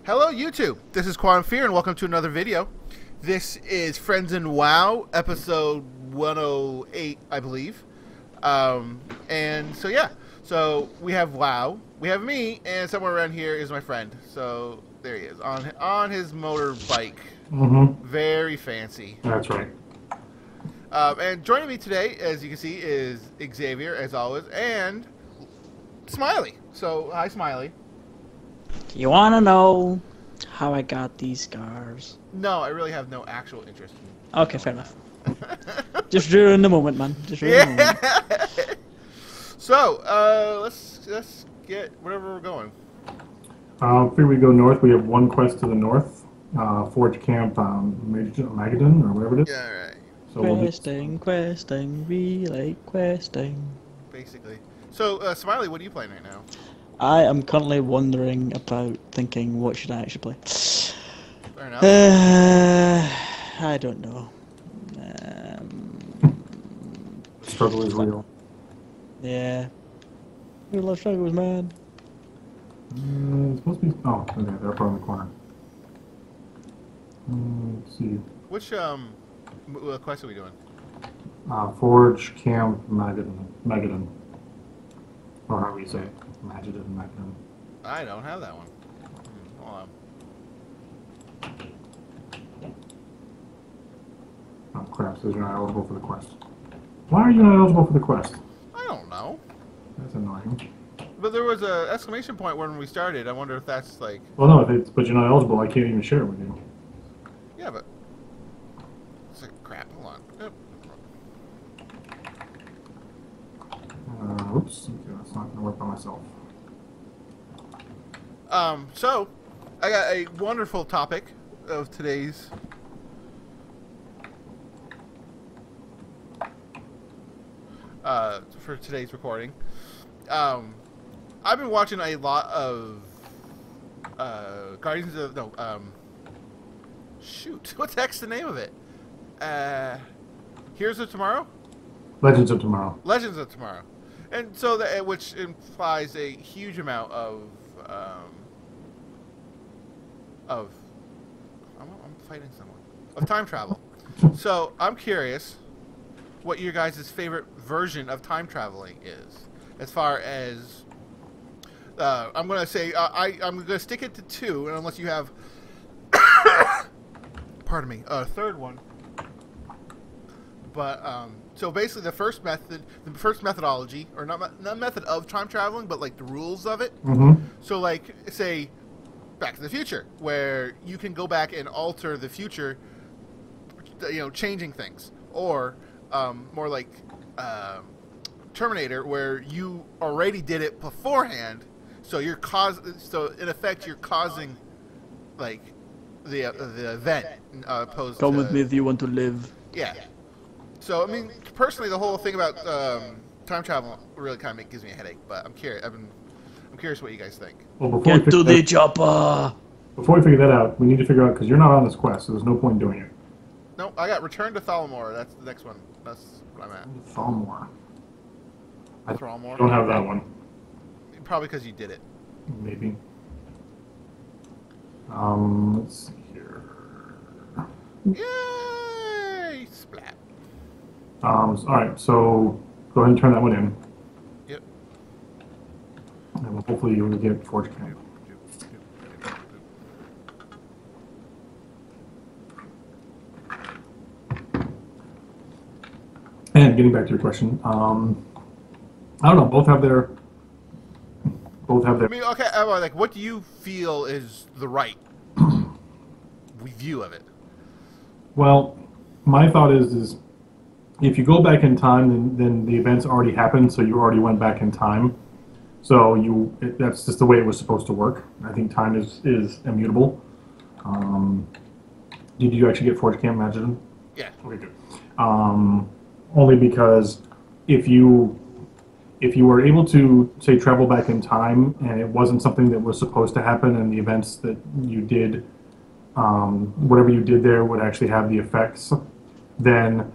Hello YouTube, this is Quantum Fear and welcome to another video. This is Friends in WoW, episode 108, I believe. And so yeah, so we have WoW, we have me, and somewhere around here is my friend. So there he is, on his motorbike. Very fancy. That's right. And joining me today, as you can see, is Xavier, as always, and Smiley. So, hi Smiley. You wanna know how I got these scars? No, I really have no actual interest in... Okay, fair enough. Just ruin the moment, man. Just ruin the moment. So, let's get wherever we're going. Here we go north. We have one quest to the north. Forge Camp Magadon, or whatever it is. Yeah, right. So Questing, relay questing. Basically. So, Smiley, what are you playing right now? I am currently wondering about thinking what should I actually play. Fair enough. I don't know. The struggle is real. Yeah. Real life struggles, man. It's supposed to be... Oh, okay, they're up around the corner. Let's see. Which, quest are we doing? Forge Camp Magadon. Or how do we say it? Magadon. I don't have that one. Hold on. Oh crap, says you're not eligible for the quest. Why are you not eligible for the quest? I don't know. That's annoying. But there was a exclamation point when we started. I wonder if that's like... Well, no, but you're not eligible. I can't even share it with you. Yeah, but... It's like, crap, hold on. Yep. Oops, okay, that's not going to work by myself. So, I got a wonderful topic of today's... for today's recording. I've been watching a lot of Guardians of... No, shoot, what the heck's the name of it? Heroes of Tomorrow? Legends of Tomorrow. Legends of Tomorrow. And so that, which implies a huge amount of I'm fighting someone. Of time travel. So I'm curious what your guys' favorite version of time traveling is. As far as I'm gonna say I'm gonna stick it to two, and unless you have pardon me, a third one. But so basically, the first methodology, or not method of time traveling, but like the rules of it. So like, say, Back to the Future, where you can go back and alter the future, you know, changing things, or more like Terminator, where you already did it beforehand, so so in effect you're causing like the event opposed Come to... with me if you want to live. Yeah. So, I mean, personally, the whole thing about time travel really kind of gives me a headache. But I'm curious. I'm curious what you guys think. Well, Get to the chopper! Before we figure that out, we need to figure out, because you're not on this quest, so there's no point in doing it. No, I got Return to Thalmor. That's the next one. That's what I'm at. Thalmor. I Thalmor? don't have that one. Probably because you did it. Maybe. Let's see here. Yay! Splat. Alright, so go ahead and turn that one in. Yep. And hopefully you'll get Forge Camp. And getting back to your question, I don't know, both have their... I mean, okay, like, what do you feel is the right view of it? Well, my thought is if you go back in time, then the events already happened, so you already went back in time. So that's just the way it was supposed to work. I think time is immutable. Did you actually get Forge Camp Magadon? Yeah. Okay, good. Only because if you were able to, say, travel back in time and it wasn't something that was supposed to happen, and the events that you did, whatever you did there would actually have the effects, then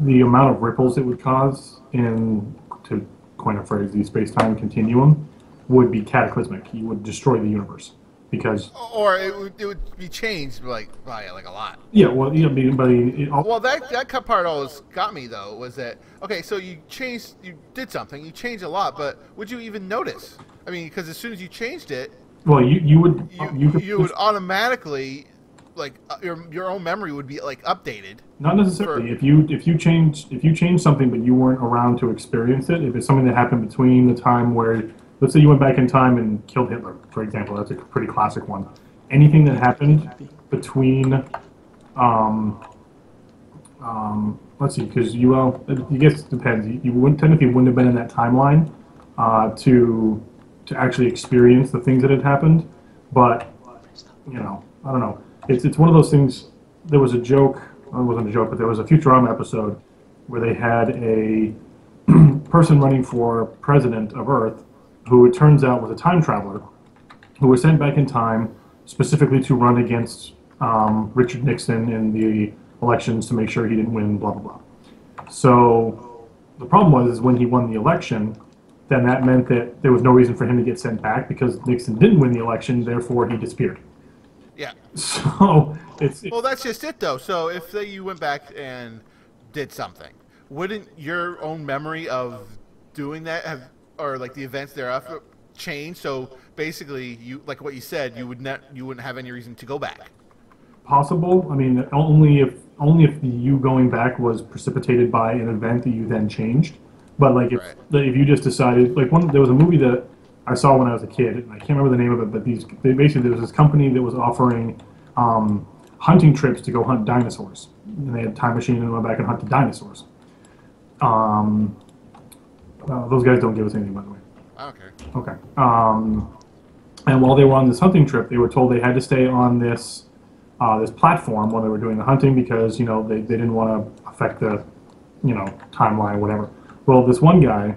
the amount of ripples it would cause to coin a phrase, the space-time continuum, would be cataclysmic. You would destroy the universe. because Or it would be changed like by like a lot. yeah, well, yeah, but Well, that part always got me though. Was that okay? So you did something, you changed a lot, but would you even notice? I mean, because as soon as you changed it, well, you would you would automatically like your own memory would be like updated. not necessarily. If you change something, but you weren't around to experience it, if it's something that happened between the time where, let's say, you went back in time and killed Hitler, for example, that's a pretty classic one. Anything that happened between, let's see, because I guess it depends. You wouldn't technically wouldn't have been in that timeline to actually experience the things that had happened, but I don't know. It's one of those things. There was a joke. Well, it wasn't a joke, but there was a Futurama episode where they had a person running for president of Earth, who it turns out was a time traveler, who was sent back in time specifically to run against Richard Nixon in the elections to make sure he didn't win. Blah blah blah. So the problem was when he won the election, then that meant that there was no reason for him to get sent back because Nixon didn't win the election. Therefore, he disappeared. Yeah. So it's well, that's just it though. So if you went back and did something, wouldn't your own memory of doing that have, or like the events thereafter, change? So basically, you like what you said, you wouldn't have any reason to go back. possible. I mean, only if you going back was precipitated by an event that you then changed. But like if you just decided, like there was a movie that I saw when I was a kid, and I can't remember the name of it, but basically there was this company that was offering hunting trips to go hunt dinosaurs, and they had a time machine and went back and hunted dinosaurs. Those guys don't give us anything, by the way. Okay. Okay. And while they were on this hunting trip, they were told they had to stay on this platform while they were doing the hunting because they didn't want to affect the timeline or whatever. Well, this one guy.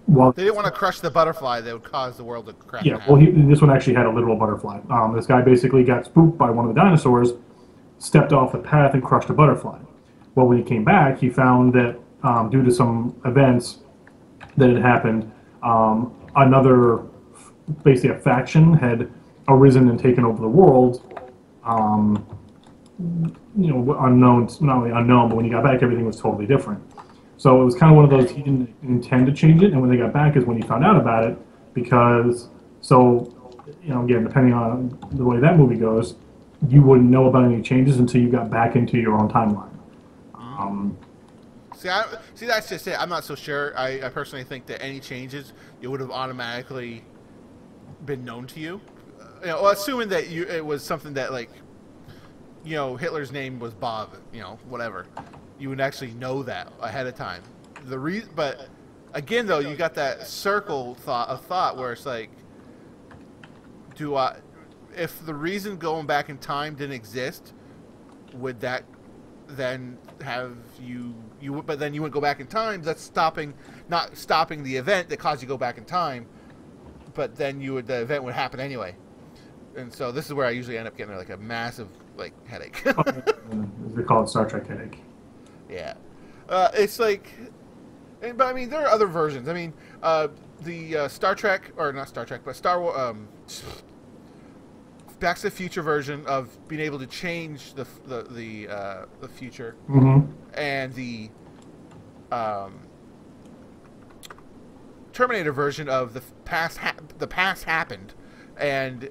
Well, they didn't want to crush the butterfly that would cause the world to crash. Yeah, well, this one actually had a literal butterfly. This guy basically got spooked by one of the dinosaurs, stepped off the path, and crushed a butterfly. Well, when he came back, he found that due to some events that had happened, basically a faction had arisen and taken over the world. Unknown, not only unknown, but when he got back, everything was totally different. So it was kind of one of those, he didn't intend to change it, and when they got back is when he found out about it, because, again, depending on the way that movie goes, you wouldn't know about any changes until you got back into your own timeline. See, that's just it. I'm not so sure. I personally think that any changes, it would have automatically been known to you. Assuming that it was something that, like, Hitler's name was Bob, whatever. You would actually know that ahead of time. But again, though, you got that circle of thought where it's like, if the reason going back in time didn't exist, would that then have but then you would go back in time. That's not stopping the event that caused you to go back in time, but then the event would happen anyway. And so this is where I usually end up getting like a massive headache. They call it Star Trek headache. Yeah, it's like, but I mean, there are other versions. I mean, the Star Trek, or not Star Trek, but Star Wars, Back to the Future version of being able to change the future, and the Terminator version of the past happened, and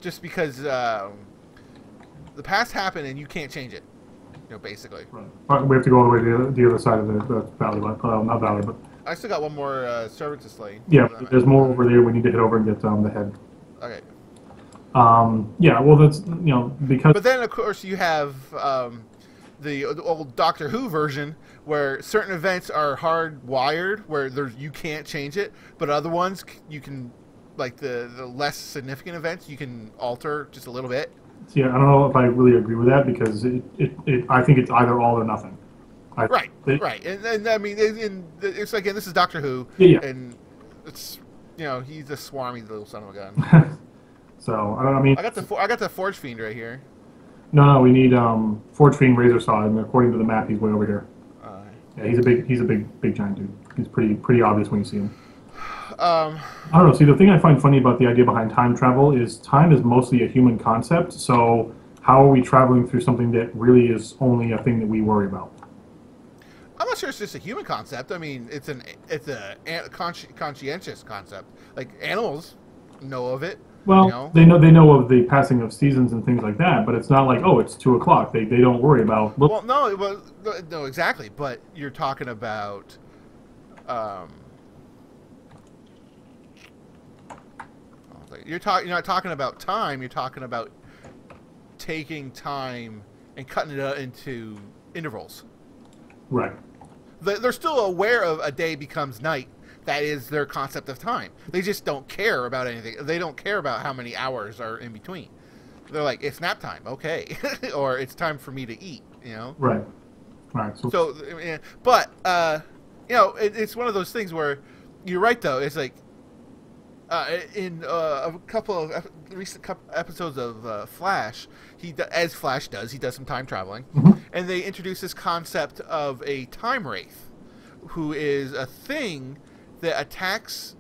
just because the past happened and you can't change it. Basically. Right. We have to go all the way to the other side of the valley, not valley, but... I still got one more servant to slay. Yeah, there's more over there. We need to hit over and get the head. Okay. Yeah, well, that's, because... But then, of course, you have the old Doctor Who version where certain events are hardwired, where you can't change it, but other ones you can, like the less significant events, you can alter just a little bit. Yeah, I don't know if I really agree with that because I think it's either all or nothing. Right. And I mean, it's again, this is Doctor Who, and it's he's a swarmy little son of a gun. So I mean, I got the Forge Fiend right here. No, we need Forge Fiend Razor Saw, and according to the map, he's way over here. Yeah, he's a big giant dude. He's pretty obvious when you see him. I don't know. See, the thing I find funny about the idea behind time travel is time is mostly a human concept. So how are we traveling through something that really is only a thing that we worry about? I'm not sure it's just a human concept. I mean, it's conscientious concept. Like animals know of it. Well, You know? they know of the passing of seasons and things like that, but it's not like, oh, it's 2 o'clock. They don't worry about. Look, Well, no, exactly. But you're talking about. You're not talking about time. You're talking about taking time and cutting it into intervals. right. They're still aware of a day becomes night. That is their concept of time. They just don't care about anything. They don't care about how many hours are in between. They're like, it's nap time, okay, or it's time for me to eat. You know. Right. Right. So, but it's one of those things where you're right though. It's like in a couple of recent episodes of Flash, as Flash does, he does some time traveling, and they introduce this concept of a time wraith, who is a thing that attacks.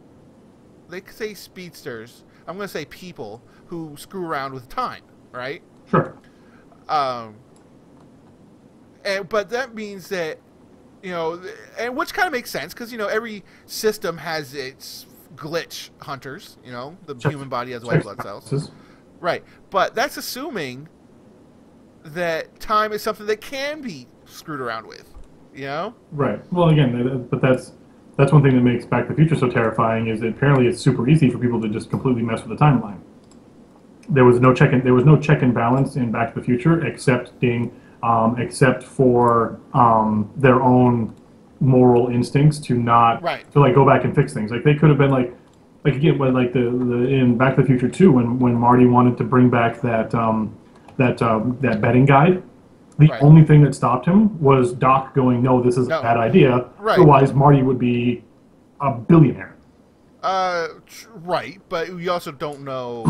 They say speedsters. I'm going to say people who screw around with time, right? Sure. But that means that, and which kind of makes sense because every system has its glitch hunters. The human body has white blood cells, right? But that's assuming that time is something that can be screwed around with. Right. Well, again, but that's one thing that makes Back to the Future so terrifying is that apparently it's super easy for people to just completely mess with the timeline. There was no check and balance in Back to the Future except for their own moral instincts to not to go back and fix things. Like they could have been like again when the in Back to the Future 2 when Marty wanted to bring back that betting guide. The only thing that stopped him was Doc going, no, this is a bad idea. Right. Otherwise, Marty would be a billionaire. Right, but we also don't know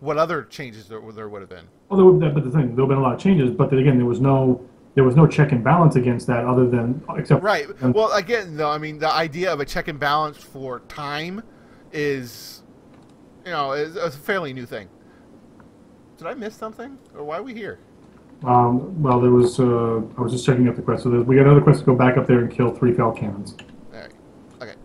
what other changes there would have been. Well, but the thing, there would have been a lot of changes, but then again, there was no check and balance against that other than except right. Well, again, though, I mean, the idea of a check and balance for time is a fairly new thing. Did I miss something, or why are we here? Well, there was. I was just checking up the quest. So we got another quest to go back up there and kill 3 fell cannons. All right. Okay.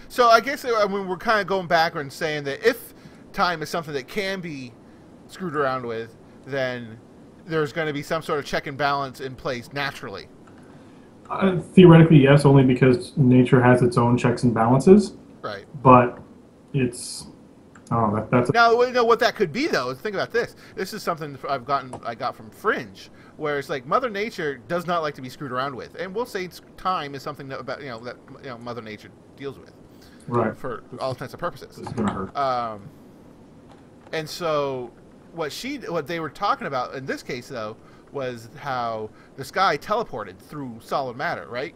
So I guess we're kind of going backward and saying that if time is something that can be screwed around with, then there's going to be some sort of check and balance in place naturally. Theoretically, yes, only because nature has its own checks and balances. Right. But it's. Oh, that's now, what that could be though is think about this. This is something I got from Fringe, where it's like Mother Nature does not like to be screwed around with, and we'll say time is something that Mother Nature deals with, right? For all intents and purposes. This is gonna hurt. And so what they were talking about in this case though was how this guy teleported through solid matter, right?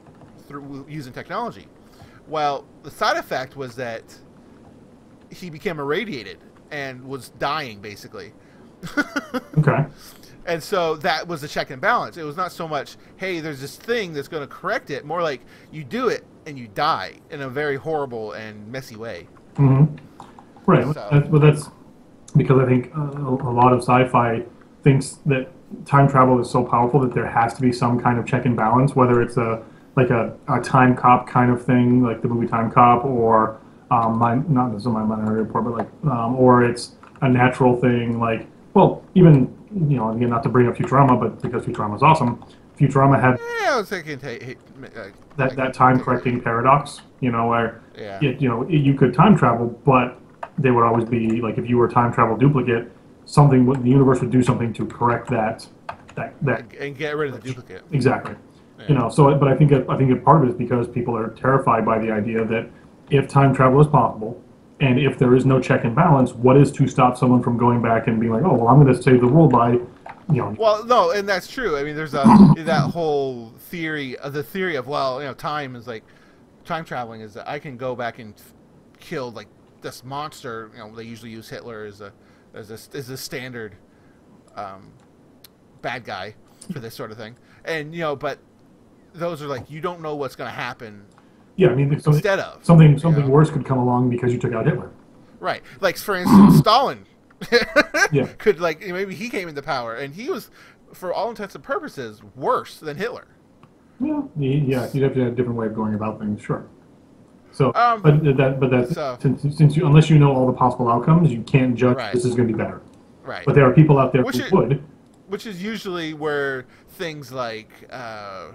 Through using technology. Well, the side effect was that he became irradiated and was dying basically. Okay. And so that was the check and balance. It was not so much, hey, there's this thing that's going to correct it. More like you do it and you die in a very horrible and messy way. Mm-hmm. Right. So, That's because I think a lot of sci-fi thinks that time travel is so powerful that there has to be some kind of check and balance, whether it's a time cop kind of thing, like the movie Time Cop, or not this is my Minority Report, but or it's a natural thing, even again, not to bring up Futurama, but because Futurama is awesome, Futurama had I was thinking that time correcting paradox, where you could time travel, but they would always be like if you were a time travel duplicate, the universe would do something to correct that and get rid of the duplicate. Exactly. Yeah. But I think part of it is because people are terrified by the idea that if time travel is possible, and if there is no check and balance, what is to stop someone from going back and being like, oh, well, I'm going to save the world by, Well, no, and that's true. I mean, there's that whole theory of time is like, time traveling is that I can go back and kill like this monster. They usually use Hitler as a standard bad guy for this sort of thing, and but those are like you don't know what's going to happen Yeah, I mean, instead of something you know? worse could come along because you took out Hitler. Right. Like for instance, Stalin Yeah. could like maybe he came into power and he was, for all intents and purposes, worse than Hitler. Yeah, yeah, you'd have to have a different way of going about things, sure. So, Um, but that's so since you unless you know all the possible outcomes, you can't judge right, this is going to be better. right. But there are people out there Which who is would. which is usually where things like the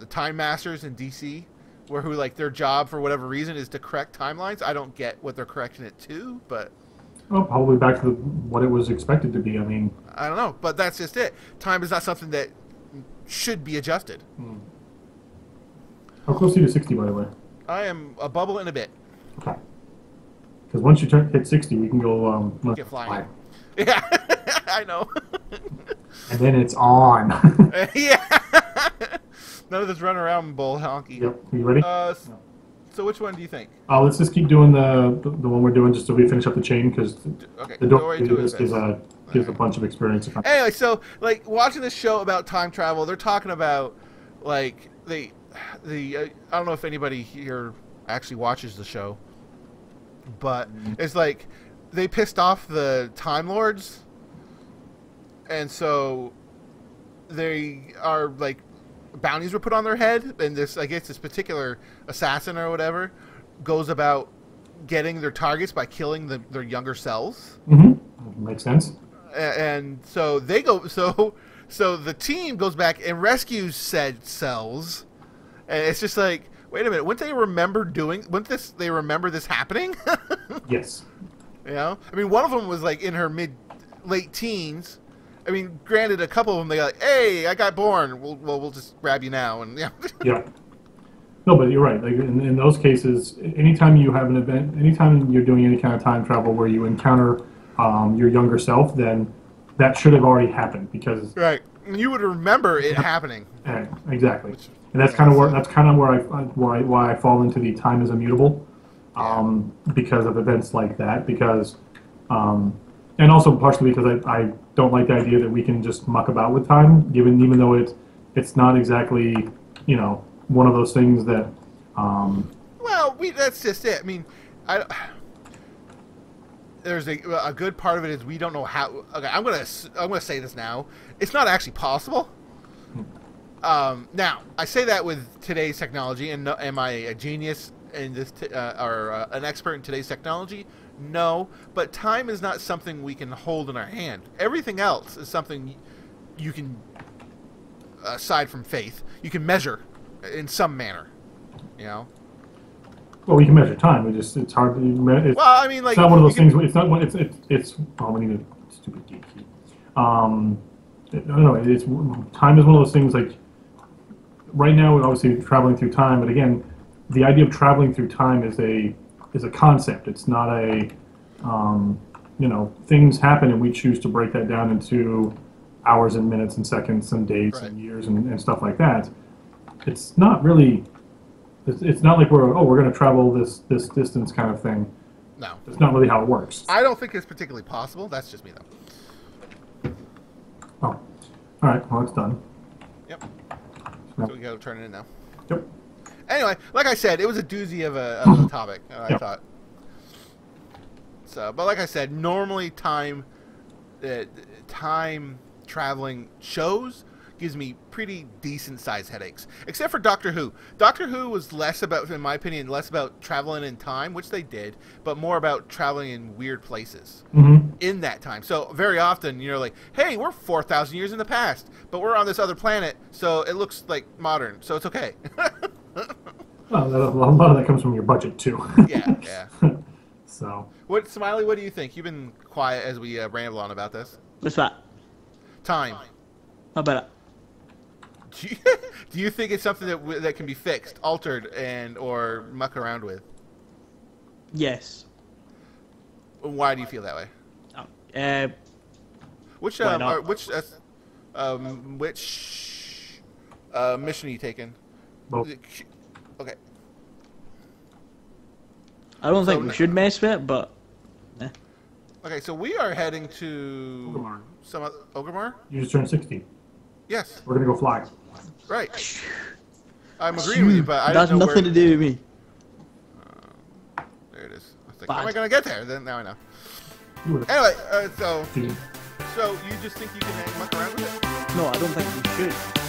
Time Masters in DC, where who like their job for whatever reason is to correct timelines. I don't get what they're correcting it to, but Well, probably back to what it was expected to be. I mean, I don't know. But that's just it. Time is not something that should be adjusted. how close are you to 60, by the way? I am a bubble in a bit. Okay. Because once you hit 60, we can go Get flying. Yeah, I know. and then it's on. Yeah. None of this run around bull honky. Yep. Are you ready? So which one do you think? Let's just keep doing the one we're doing just so we finish up the chain because Okay. the door gives a bunch of experience. Anyway, so like watching this show about time travel, they're talking about like the I don't know if anybody here actually watches the show, but it's like they pissed off the Time Lords, and so they are like bounties were put on their head, and this I guess this particular assassin or whatever goes about getting their targets by killing their younger selves. Mm-hmm. Makes sense. And so they go. So the team goes back and rescues said selves, and it's just like, wait a minute, wouldn't they remember they remember this happening? Yes. You know, I mean, one of them was like in her late teens. I mean, granted, a couple of them they got like, hey, I got born. We'll just grab you now, and yeah. Yeah. No, but you're right. Like in those cases, anytime you have an event, anytime you're doing any kind of time travel where you encounter your younger self, then that should have already happened because Right, you would remember it happening. Exactly, and that's kind of why I fall into the time is immutable, because of events like that. Because, and also partially because I don't like the idea that we can just muck about with time, even though it's not exactly one of those things that. Well, that's just it. I mean, there's a good part of it is we don't know how. Okay, I'm gonna say this now. It's not actually possible. Now I say that with today's technology, and am I a genius in this or an expert in today's technology? No, but time is not something we can hold in our hand. Everything else is something you can, aside from faith, you can measure in some manner. You know. Well, we can measure time. It's hard to. Well, I mean, like it's not one of those things. It's not. It's. Oh, we need a stupid geek key. I don't know. It's time is one of those things. Like right now, we're obviously traveling through time, but again, the idea of traveling through time is a concept. It's not a. Things happen, and we choose to break that down into hours and minutes and seconds and days and years and stuff like that. It's not really. It's not like we're going to travel this distance kind of thing. No. That's not really how it works. I don't think it's particularly possible. That's just me, though. Oh. All right. Well, it's done. Yep. So we got to turn it in now. Yep. Anyway, like I said, it was a doozy of a topic, I thought. So, but like I said, normally time traveling shows gives me pretty decent sized headaches, except for Doctor Who. Doctor Who was less about, in my opinion, less about traveling in time, which they did, but more about traveling in weird places in that time. So very often, like, hey, we're 4,000 years in the past, but we're on this other planet, so it looks like modern, so it's okay. Well, a lot of that comes from your budget too. Yeah. So. Smiley? What do you think? You've been quiet as we ramble on about this. What's that? Time. How about it? Do you think it's something that can be fixed, altered, or muck around with? Yes. Why do you feel that way? Which why not? which mission are you taking? Both. Okay. I don't think we should mess with it, but. Okay, so we are heading to Orgrimmar. Orgrimmar? You just turned 60. Yes. We're gonna go fly. Right. I'm agreeing with you, but I That's don't know nothing where... to do with me. There it is. I was like, how am I gonna get there? Then now I know. You would've- Anyway, so Gee. you just think you can muck around with it? No, I don't think you should.